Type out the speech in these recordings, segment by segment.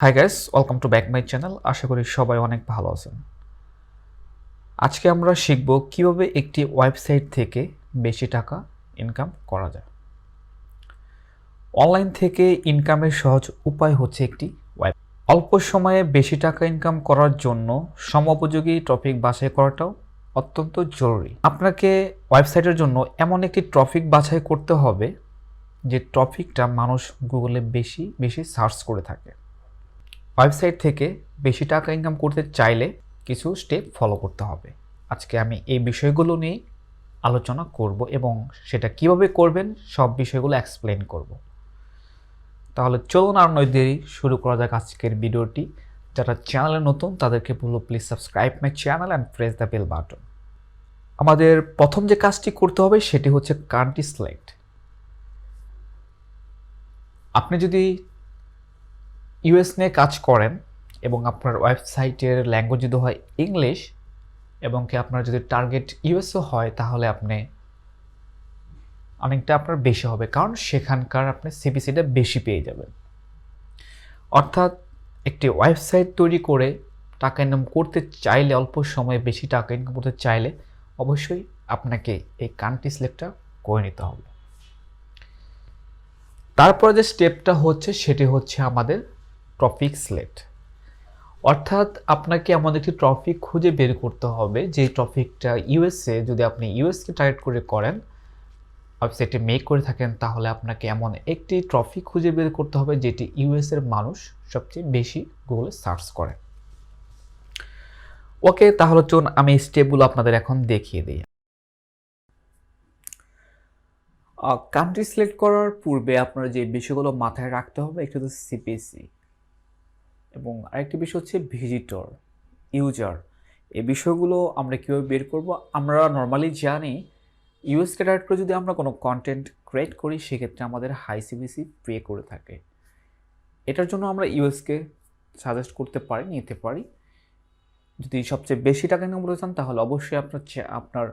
High guys, welcome to back my channel. আশা করি সবাই অনেক ভালো আছেন। আজকে আমরা শিখব কিভাবে একটি ওয়েবসাইট থেকে বেশি টাকা ইনকাম করা যায়। অনলাইন থেকে ইনকামের সহজ উপায় হচ্ছে একটি ওয়েব। অল্প সময়ে বেশি টাকা ইনকাম করার জন্য সমোপযোগী টপিক বাছাই করাটাও অত্যন্ত জরুরি। আপনাকে ওয়েবসাইটের জন্য এমন একটি টপিক বাছাই করতে হবে যে টপিকটা মানুষ গুগলে বেশি বেশি সার্চ করে থাকে। ওয়েবসাইট থেকে বেশি টাকা ইনকাম করতে চাইলে কিছু স্টেপ ফলো করতে হবে। আজকে আমি এই বিষয়গুলো নিয়ে আলোচনা করব এবং সেটা কিভাবে করবেন সব বিষয়গুলো এক্সপ্লেন করব। তাহলে চলুন আর নয় দেরি, শুরু করা যাক আজকের ভিডিওটি। যারা চ্যানেলে নতুন তাদেরকে বলবো please subscribe my channel and press the bell button. আমাদের প্রথম যে কাজটি করতে হবে সেটি হচ্ছে কান্ট্রি সিলেক্ট। আপনি যদি ইউএস নিয়ে কাজ করেন এবং আপনার ওয়েবসাইটের ল্যাঙ্গুয়েজ যদি হয় ইংলিশ এবং কি আপনার যদি টার্গেট ইউএসও হয়, তাহলে আপনি অনেকটা আপনার বেশি হবে, কারণ সেখানকার আপনি সিপিসিটা বেশি পেয়ে যাবেন। অর্থাৎ একটি ওয়েবসাইট তৈরি করে টাকা ইনকাম করতে চাইলে, অল্প সময়ে বেশি টাকা ইনকাম করতে চাইলে অবশ্যই আপনাকে এই কান্ট্রি সিলেক্টটা করে নিতে হবে। তারপরে যে স্টেপটা হচ্ছে সেটি হচ্ছে আমাদের টপিক সিলেক্ট। অর্থাৎ আপনাকে এমন একটি টপিক খুঁজে বের করতে হবে যে টপিকটা ইউএসএ, যদি আপনি ইউএসকে টার্গেট করে করেন, ওয়েবসাইটে মেক করে থাকেন, তাহলে আপনাকে এমন একটি টপিক খুঁজে বের করতে হবে যেটি ইউএস এর মানুষ সবচেয়ে বেশি গুগলে সার্চ করে। ওকে, তাহলে চলুন আমি স্টেপগুলো আপনাদের এখন দেখিয়ে দিই। কান্ট্রি সিলেক্ট করার পূর্বে আপনার যে বিষয়গুলো মাথায় রাখতে হবে, একটি হচ্ছে সিপিসি এবং আরেকটি বিষয় হচ্ছে ভিজিটর, ইউজার। এই বিষয়গুলো আমরা কীভাবে বের করব? আমরা নর্মালি জানি ইউএসকে টার্গেট করে যদি আমরা কোনো কন্টেন্ট ক্রিয়েট করি, সেক্ষেত্রে আমাদের হাই সিপিসি পে করে থাকে। এটার জন্য আমরা ইউএসকে সাজেস্ট করতে পারি, নিতে পারি। যদি সবচেয়ে বেশি টাকা ইনকাম করতে চান, তাহলে অবশ্যই আপনার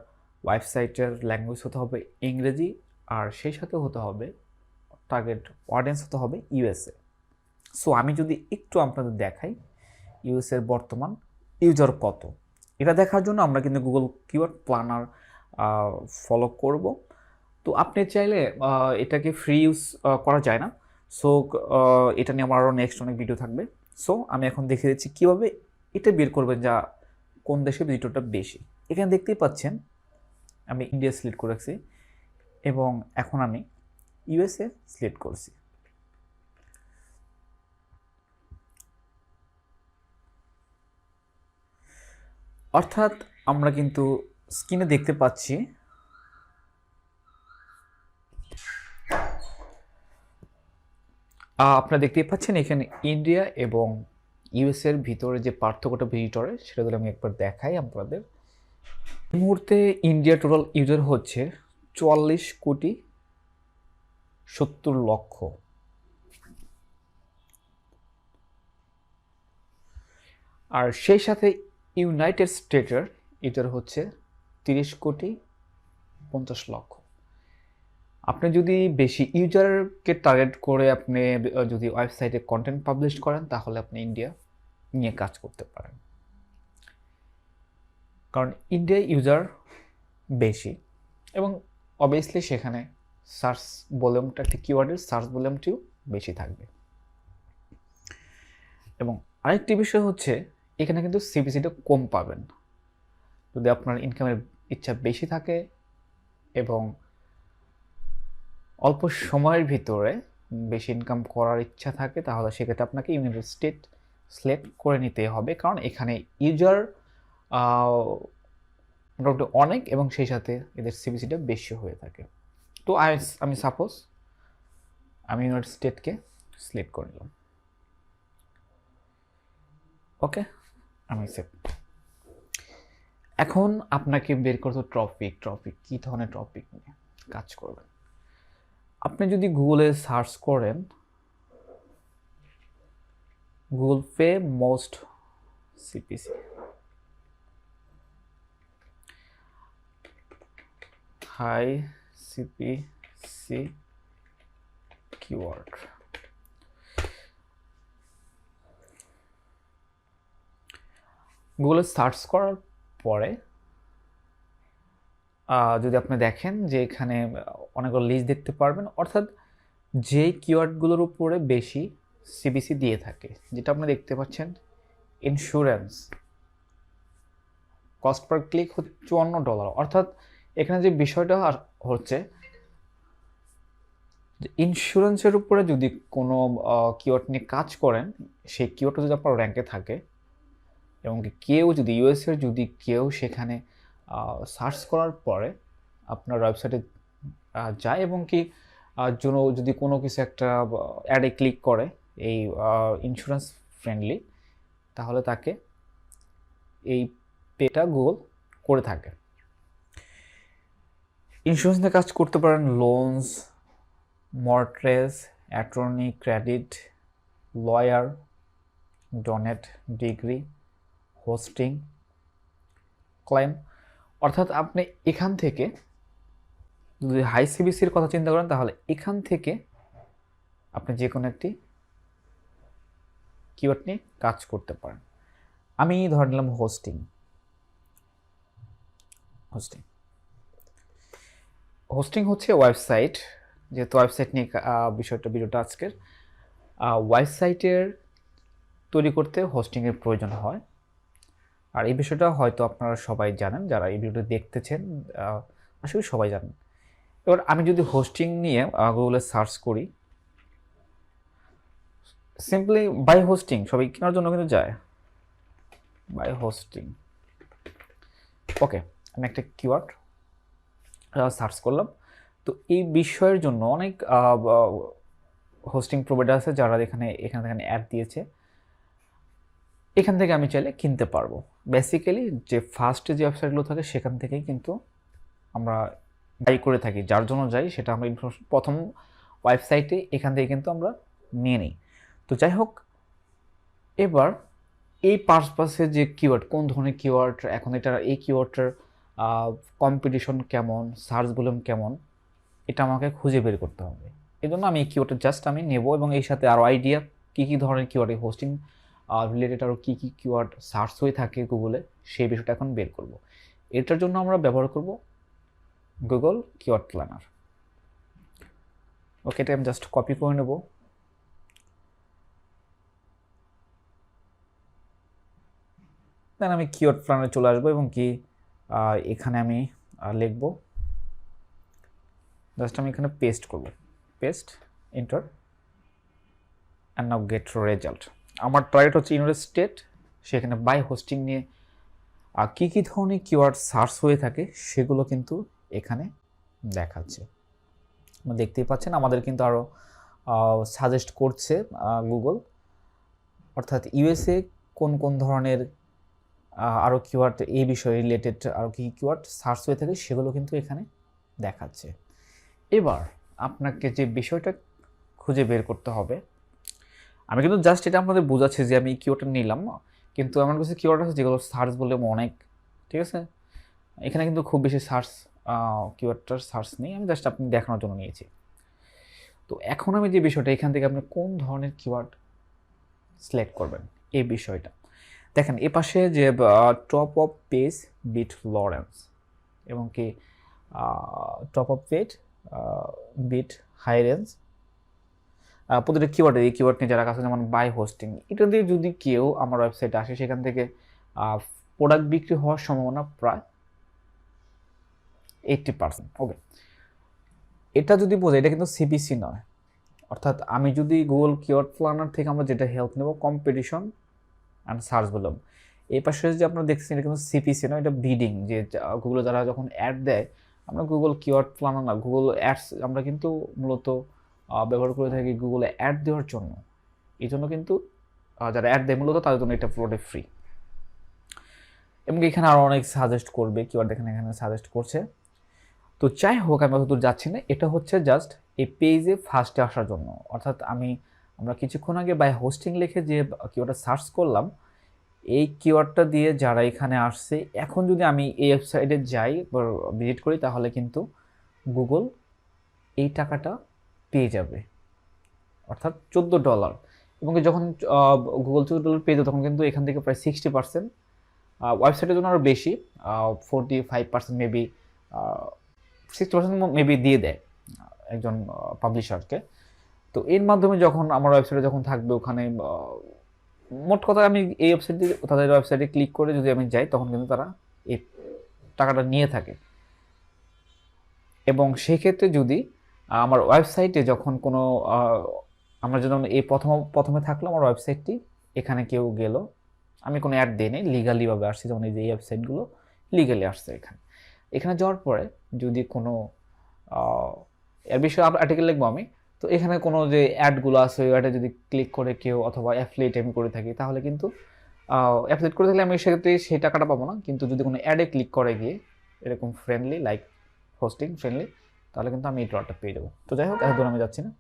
ওয়েবসাইটের ল্যাঙ্গুয়েজ হতে হবে ইংরেজি, আর সেই সাথে হতে হবে টার্গেট অডিয়েন্স হতে হবে ইউএসএ। সো আমি যদি একটু আপনাদের দেখাই ইউএসএর বর্তমান ইউজার কত, এটা দেখার জন্য আমরা কিন্তু গুগল কিওয়ার্ড প্ল্যানার ফলো করব। তো আপনি চাইলে এটাকে ফ্রি ইউজ করা যায় না। সো এটা নিয়ে আমার আরও নেক্সট অনেক ভিডিও থাকবে। সো আমি এখন দেখিয়ে দিচ্ছি কীভাবে এটা বের করবেন যা কোন দেশে ভিজিটরটা বেশি। এখানে দেখতেই পাচ্ছেন আমি ইন্ডিয়া সিলেক্ট করেছি এবং এখন আমি ইউএসএ সিলেক্ট করছি। অর্থাৎ আমরা কিন্তু স্ক্রিনে দেখতে পাচ্ছি আপনারা দেখতেই পাচ্ছেন এখানে ইন্ডিয়া এবং ইউএসএর ভিতরে যে পার্থক্যটা ভিজিটরের, সেটা যদি আমি একবার দেখাই আপনাদের। এই মুহূর্তে ইন্ডিয়া টোটাল ইউজার হচ্ছে 44,70,00,000। আর সেই সাথে ইউনাইটেড স্টেটের ইউজার হচ্ছে 30,50,00,000। আপনি যদি বেশি ইউজারকে টার্গেট করে আপনি যদি ওয়েবসাইটে কন্টেন্ট পাবলিশ করেন, তাহলে আপনি ইন্ডিয়া নিয়ে কাজ করতে পারেন, কারণ ইন্ডিয়ায় ইউজার বেশি এবং অবভিয়াসলি সেখানে সার্চ ভলিউমটা, একটি কিওয়ার্ডের সার্চ ভলিউমটিও বেশি থাকবে। এবং আরেকটি বিষয় হচ্ছে এখানে কিন্তু সিপিসিটা কম পাবেন। যদি আপনার ইনকামের ইচ্ছা বেশি থাকে এবং অল্প সময়ের ভিতরে বেশি ইনকাম করার ইচ্ছা থাকে, তাহলে সেক্ষেত্রে আপনাকে ইউনাইটেড স্টেট সিলেক্ট করে নিতে হবে, কারণ এখানে ইউজার মোটামুটি অনেক এবং সেই সাথে এদের সিপিসিটা বেশি হয়ে থাকে। তো আমি সাপোজ আমি ইউনাইটেড স্টেটকে সিলেক্ট করে নিলাম। ওকে, আমি সেভ। এখন আপনাকে বের করতে টপিক কী ধরনের টপিক নিয়ে কাজ করবেন। আপনি যদি গুগলে সার্চ করেন গুগল পে most CPC, high CPC keyword, গুগলে সার্চ করার পরে যদি আপনি দেখেন যে এখানে অনেকগুলো লিস্ট দেখতে পারবেন, অর্থাৎ যে কিওয়ার্ডগুলোর উপরে বেশি সিবিসি দিয়ে থাকে, যেটা আপনি দেখতে পাচ্ছেন ইন্স্যুরেন্স, কস্ট পার ক্লিক হচ্ছে $54। অর্থাৎ এখানে যে বিষয়টা হচ্ছে যে ইন্স্যুরেন্সের উপরে যদি কোনো কিওয়ার্ড নিয়ে কাজ করেন, সেই কিওয়ার্ডটা যদি আপনার র্যাঙ্কে থাকে এবং কেউ যদি ইউএসের যদি কেউ সেখানে সার্চ করার পরে আপনার ওয়েবসাইটে যায় এবং কি জন্য যদি কোনো কিছু একটা অ্যাডে ক্লিক করে এই ইন্স্যুরেন্স ফ্রেন্ডলি, তাহলে তাকে এই পেটা গুগল করে থাকে। ইন্স্যুরেন্স নিয়ে কাজ করতে পারেন loans, mortgage, attorney, credit, lawyer, donate, degree, hosting, claim. অর্থাৎ আপনি এখান থেকে যদি হাই সিবিসির কথা চিন্তা করেন, তাহলে এখান থেকে আপনি যে কোনো একটি কিওয়ার্ড নিয়ে কাজ করতে পারেন। আমি ধরে নিলাম হোস্টিং। হোস্টিং হচ্ছে ওয়েবসাইট, যেহেতু ওয়েবসাইট নিয়ে ভিডিওটা আজকের। ওয়েবসাইটের তৈরি করতে হোস্টিংয়ের প্রয়োজন হয়, আর এই বিষয়টা হয়তো আপনারা সবাই জানেন, যারা এই ভিডিওটি দেখতেছেন আসলে সবাই জানেন। এবার আমি যদি হোস্টিং নিয়ে গুগলে সার্চ করি, সিম্পলি বাই হোস্টিং সবাই কেনার জন্য কিন্তু যায়, বাই হোস্টিং। ওকে, আমি একটা কিওয়ার্ড সার্চ করলাম। তো এই বিষয়ের জন্য অনেক হোস্টিং প্রোভাইডার আছে যারা এখানে অ্যাড দিয়েছে। এখান থেকে আমি চাইলে কিনতে পারবো। বেসিক্যালি যে ফার্স্টে যে ওয়েবসাইটগুলো থাকে সেখান থেকেই কিন্তু আমরা বাই করে থাকি, যার জন্য যাই সেটা আমরা ইনফরমেশন প্রথম ওয়েবসাইটে এখান থেকে কিন্তু আমরা নিয়ে নিই। তো যাই হোক, এবার এই পারপাসে যে কিওয়ার্ড, কোন ধরনের কিওয়ার্ড, এখন এই কিওয়ার্ডটার কম্পিটিশন কেমন, সার্চ ভলিউম কেমন, এটা আমাকে খুঁজে বের করতে হবে। এই জন্য আমি এই কিওয়ার্ডটা জাস্ট আমি নেব এবং এই সাথে আরও আইডিয়া কী ধরনের কিওয়ার্ড, এই হোস্টিং রিলেটেড আরও কী কিওয়ার্ড সার্চ হয়ে থাকে গুগলে, সেই বিষয়টা এখন বের করব। এটার জন্য আমরা ব্যবহার করব গুগল কিওয়ার্ড প্ল্যানার। ওকে, এটা আমি জাস্ট কপি করে নেব। দেন আমি কিওয়ার্ড প্ল্যানারে চলে আসবো এবং কি এখানে আমি লিখব, জাস্ট আমি এখানে পেস্ট করব, paste, enter, and now get result. আমার টার্গেট হচ্ছে ইউনাইটেড স্টেট, সেখানে বাই হোস্টিং নিয়ে কী ধরনের কিওয়ার্ড সার্চ হয়ে থাকে সেগুলো কিন্তু এখানে দেখাচ্ছে। দেখতেই পাচ্ছেন আমাদের কিন্তু আরও সাজেস্ট করছে গুগল, অর্থাৎ ইউএসএ কোন কোন ধরনের আরও কিওয়ার্ড এই বিষয়ে রিলেটেড আরও কী কিওয়ার্ড সার্চ হয়ে থাকে সেগুলো কিন্তু এখানে দেখাচ্ছে। এবার আপনাকে যে বিষয়টা খুঁজে বের করতে হবে, আমি কিন্তু জাস্ট এটা আপনাদের বোঝাচ্ছি যে আমি কিওয়ার্ডটা নিলাম, কিন্তু আমার কাছে কিওয়ার্ড আছে যেগুলো সার্চ বলে অনেক, ঠিক আছে। এখানে কিন্তু খুব বেশি সার্চ কিওয়ার্ডটার সার্চ নেই, আমি জাস্ট আপনি দেখানোর জন্য নিয়েছি। তো এখন আমি যে বিষয়টা, এখান থেকে আপনি কোন ধরনের কিওয়ার্ড সিলেক্ট করবেন এই বিষয়টা দেখেন। এ পাশে যে top of page bid low range এবং কি top of page bid high range, প্রতিটা কিওয়ার্ডে এই কিওয়ার্ড নিয়ে যারা কাছে, যেমন বাই হোস্টিং, এটা দিয়ে যদি কেউ আমার ওয়েবসাইটে আসে সেখান থেকে প্রোডাক্ট বিক্রি হওয়ার সম্ভাবনা প্রায় 80%। ওকে, এটা যদি বোঝায় এটা কিন্তু সিপিসি নয়, অর্থাৎ আমি যদি গুগল কিওয়ার্ড প্ল্যানার থেকে আমরা যেটা হেল্প নেব কম্পিটিশন অ্যান্ড সার্চ ভলিউম, এই পাশে যে আপনারা দেখছেন এটা কিন্তু সিপিসি নয়, এটা বিডিং। যে গুগলে যারা যখন অ্যাড দেয়, আমরা গুগল কিওয়ার্ড প্ল্যানার না, গুগল অ্যাডস আমরা কিন্তু মূলত ব্যবহার করে থাকি গুগলে অ্যাড দেওয়ার জন্য। এই জন্য কিন্তু যারা অ্যাড দেয় মূলত তাদের জন্য এটা পুরোটাই ফ্রি। এবং এখানে আরও অনেক সাজেস্ট করবে কিওয়ার্ড, এখানে সাজেস্ট করছে। তো যাই হোক, আমি অতদূর যাচ্ছি না, এটা হচ্ছে জাস্ট এই পেজে ফার্স্টে আসার জন্য। অর্থাৎ আমরা কিছুক্ষণ আগে বাই হোস্টিং লিখে যে কিওয়ার্ডটা সার্চ করলাম, এই কিওয়ার্ডটা দিয়ে যারা এখানে আসছে, এখন যদি আমি এই ওয়েবসাইটে যাই বা ভিজিট করি, তাহলে কিন্তু গুগল এই টাকাটা পেয়ে যাবে, অর্থাৎ $14। এবং যখন গুগল $14 পেয়ে যাবে, তখন কিন্তু এখান থেকে প্রায় 60% ওয়েবসাইটের জন্য আরও বেশি, 45% মেবি, 60% মেবি দিয়ে দেয় একজন পাবলিশারকে। তো এর মাধ্যমে যখন আমার ওয়েবসাইটে যখন থাকবে ওখানে, মোট কথা আমি এই ওয়েবসাইটে, তাদের ওয়েবসাইটে ক্লিক করে যদি আমি যাই তখন কিন্তু তারা এই টাকাটা নিয়ে থাকে। এবং সেই ক্ষেত্রে যদি আমার ওয়েবসাইটে যখন কোনো আমরা যেমন এই প্রথমে থাকলো আমার ওয়েবসাইটটি, এখানে কেউ গেল, আমি কোনো অ্যাড দিই নি, লিগালিভাবে আসছে, যেমন এই যে এই ওয়েবসাইটগুলো লিগালি আসছে এখানে। এখানে যাওয়ার পরে যদি কোনো এর বিষয়ে আর্টিকেল লিখবো আমি, তো এখানে কোনো যে অ্যাডগুলো আছে ওই অ্যাডে যদি ক্লিক করে কেউ, অথবা অ্যাফিলিয়েট আমি করে থাকি, তাহলে কিন্তু অ্যাফিলিয়েট করে থাকলে আমি সেক্ষেত্রে সেই টাকাটা পাবো না। কিন্তু যদি কোনো অ্যাডে ক্লিক করে গিয়ে এরকম ফ্রেন্ডলি, লাইক হোস্টিং ফ্রেন্ডলি, তাহলে কিন্তু আমি এই ডলারটা পেয়ে যাবো। তো যাই হোক, এত দূর আমি যাচ্ছি না।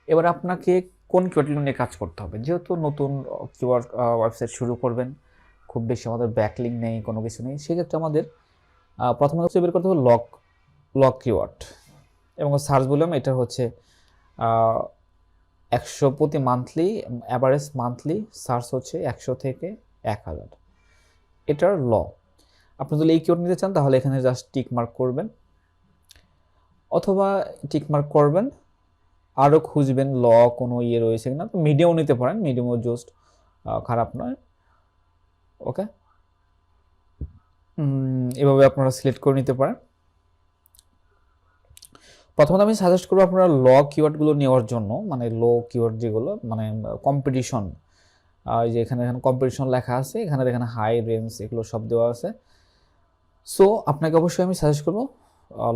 এবার আপনাকে কোন কিওয়ার্ডগুলো নিয়ে কাজ করতে হবে, যেহেতু নতুন কিওয়ার্ড ওয়েবসাইট শুরু করবেন, খুব বেশি আমাদের ব্যাকলিং নেই, কোনো কিছু নেই, সেক্ষেত্রে আমাদের প্রথমে হচ্ছে বের করতে হবে লক কিওয়ার্ড। এবং সার্চ বললাম এটা হচ্ছে 100 প্রতি মান্থলি, অ্যাভারেজ মান্থলি সার্চ হচ্ছে 100 থেকে 1000, এটার ল। আপনি যদি এই কিওয়ার্ড নিতে চান তাহলে এখানে জাস্ট টিক মার্ক করবেন, অথবা টিক মার্ক করবেন, আরও খুঁজবেন ল কোনো ইয়ে রয়েছে কিনা। তো মিডিয়ামও নিতে পারেন, মিডিয়ামও জাস্ট খারাপ নয়। ওকে, এভাবে আপনারা সিলেক্ট করে নিতে পারেন। প্রথমত আমি সাজেস্ট করবো আপনারা ল কিওয়ার্ডগুলো নেওয়ার জন্য, মানে লো কিওয়ার্ড যেগুলো, মানে কম্পিটিশন, যে এখানে কম্পিটিশন লেখা আছে, এখানে দেখেন হাই রেঞ্জ, এগুলো সব দেওয়া আছে। সো আপনাকে অবশ্যই আমি সাজেস্ট করবো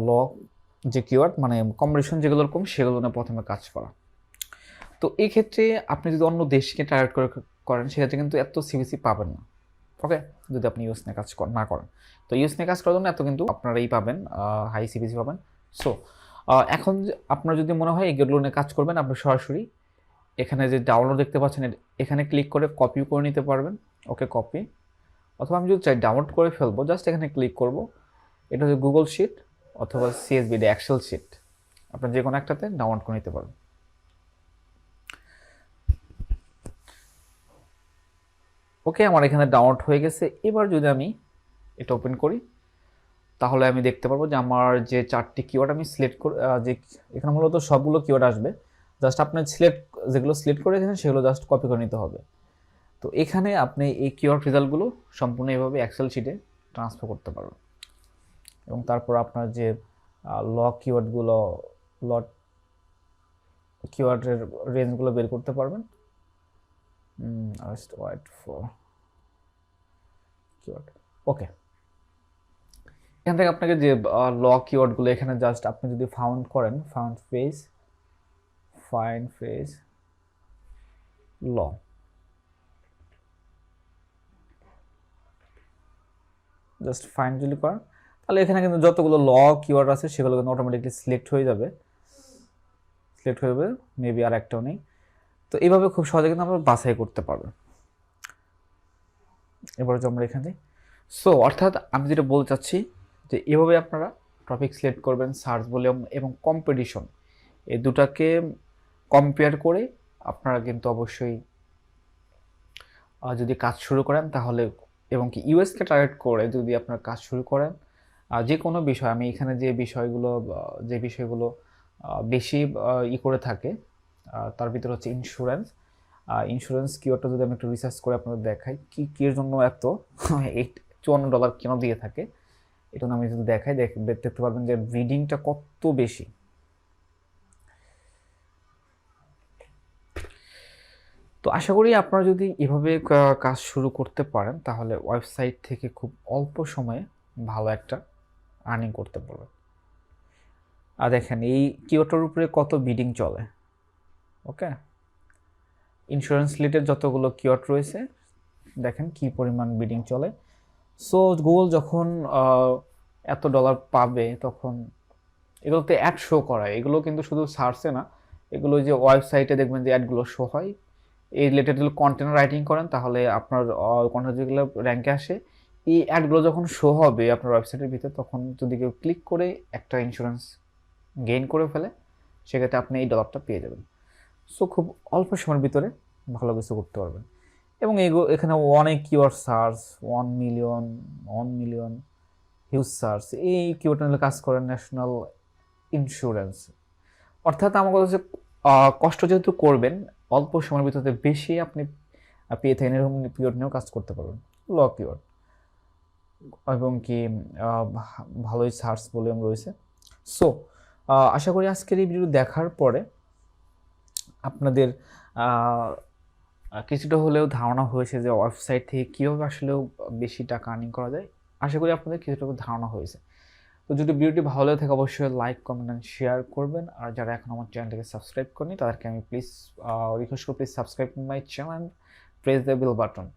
ল যে কিওয়ার্ড, মানে কম্পিটিশন যেগুলো কম, সেগুলো নিয়ে প্রথমে কাজ করা। তো এই ক্ষেত্রে আপনি যদি অন্য দেশকে টার্গেট করেন, সেক্ষেত্রে কিন্তু এত সিবিসি পাবেন না। ওকে, যদি আপনি ইউএস নিয়ে কাজ না করেন, তো ইউএস নিয়ে কাজ করার জন্য এত কিন্তু আপনারাই পাবেন, হাই সিবিসি পাবেন। সো এখন আপনার যদি মনে হয় এগুলো নিয়ে কাজ করবেন, আপনি সরাসরি এখানে যে ডাউনলোড দেখতে পাচ্ছেন, এখানে ক্লিক করে কপি করে নিতে পারবেন। ওকে, কপি, অথবা আমি যদি চাই ডাউনলোড করে ফেলবো, জাস্ট এখানে ক্লিক করব। এটা হচ্ছে গুগল শিট অথবা সিএসভি, এক্সেল শিট, আপনার যে কোনো একটাতে ডাউনলোড করে নিতে পারবেন। ওকে, আমার এখানে ডাউনলোড হয়ে গেছে। এবার যদি আমি এটা ওপেন করি, তাহলে আমি দেখতে পারবো যে আমার যে 4টি কিওয়ার্ড আমি সিলেক্ট করে, যে এখানে মূলত সবগুলো কিওয়ার্ড আসবে, জাস্ট আপনি যেগুলো সিলেক্ট করে রেখেছেন সেগুলো জাস্ট কপি করে নিতে হবে। তো এখানে আপনি এই কিওয়ার্ড রেজাল্টগুলো সম্পূর্ণ এইভাবে এক্সেল শিটে ট্রান্সফার করতে পারবেন, এবং তারপর আপনার যে লট কিওয়ার্ডের রেঞ্জগুলো বের করতে পারবেন। Wait for keyword. ওকে, এখান থেকে আপনাকে যে কিওয়ার্ডগুলো, এখানে জাস্ট আপনি যদি ফাইন্ড ফ্রেজ ল, জাস্ট ফাইন্ড যদি করেন, তাহলে এখানে কিন্তু যতগুলো কিওয়ার্ড আছে সেগুলো কিন্তু অটোমেটিকলি সিলেক্ট হয়ে যাবে, মেবি আর একটাও নেই। তো এইভাবে খুব সহজে কিন্তু আমরা বাছাই করতে পারবেন। এবার আমরা এখানে, সো অর্থাৎ আমি যেটা বলতে চাচ্ছি যে এভাবে আপনারা টপিক সিলেক্ট করবেন, সার্চ ভলিউম এবং কম্পিটিশন, এই দুটাকে কম্পেয়ার করে আপনারা কিন্তু অবশ্যই যদি কাজ শুরু করেন তাহলে, এবং কি ইউএসকে টার্গেট করে যদি আপনার কাজ শুরু করেন, যে কোনো বিষয়, আমি এখানে যে বিষয়গুলো বেশি করে থাকে, তার ভিতরে হচ্ছে ইন্স্যুরেন্স কিওয়ার্ডটা যদি আমি একটু রিসার্চ করে আপনাদের দেখাই কির জন্য এত $54 কেন দিয়ে থাকে, এটা আমি যদি দেখাই, দেখতে পারবেন যে রিডিংটা কত বেশি। তো আশা করি আপনারা যদি এভাবে কাজ শুরু করতে পারেন, তাহলে ওয়েবসাইট থেকে খুব অল্প সময়ে ভালো একটা আর্নিং করতে পারবেন। আর দেখেন এই কিওয়ার্ডটার উপরে কত বিডিং চলে। ওকে, ইন্স্যুরেন্স রিলেটেড যতগুলো কিওয়ার্ড রয়েছে, দেখেন কি পরিমাণ বিডিং চলে। সো গুগল যখন এত ডলার পাবে, তখন এগুলোতে অ্যাড শো করায়, এগুলো কিন্তু শুধু সার্চে না, এগুলো যে ওয়েবসাইটে দেখবেন যে অ্যাডগুলো শো হয়, এই রিলেটেড কন্টেন্ট রাইটিং করেন, তাহলে আপনার কন্টেন্ট যেগুলো র্যাঙ্কে আসে, এই অ্যাডগুলো যখন শো হবে আপনার ওয়েবসাইটের ভিতরে, তখন যদি কেউ ক্লিক করে একটা ইন্স্যুরেন্স গেইন করে ফেলে, সেক্ষেত্রে আপনি এই ডলারটা পেয়ে যাবেন। সো খুব অল্প সময়ের ভিতরে ভালো কিছু করতে পারবেন। এবং এখানে অনেক keyword search, 1 million huge search, এই কিওয়ার্ড নিয়ে কাজ করে ন্যাশনাল ইন্স্যুরেন্স। অর্থাৎ আমার কথা হচ্ছে কষ্ট যেহেতু করবেন, অল্প সময়ের ভিতরে বেশি আপনি পেয়ে থাকেন, এরকম কিওয়ার্ড নিয়েও কাজ করতে পারবেন, ল কিওয়ার্ড। এবং কি ভালোই সার্চ ভলিউম রয়েছে। সো আশা করি আজকের এই ভিডিও দেখার পরে আপনাদের কিছুটা হলেও ধারণা হয়েছে যে ওয়েবসাইট থেকে কীভাবে আসলেও বেশি টাকা আর্নিং করা যায়। আশা করি আপনাদের কিছুটা ধারণা হয়েছে। তো যদি ভিডিওটি ভালো লাগে থাকে অবশ্যই লাইক, কমেন্ট অ্যান্ড শেয়ার করবেন। আর যারা এখন আমার চ্যানেলটাকে সাবস্ক্রাইব করেনি তাদেরকে আমি প্লিজ রিকোয়েস্ট করি, please subscribe my channel and press the bell button.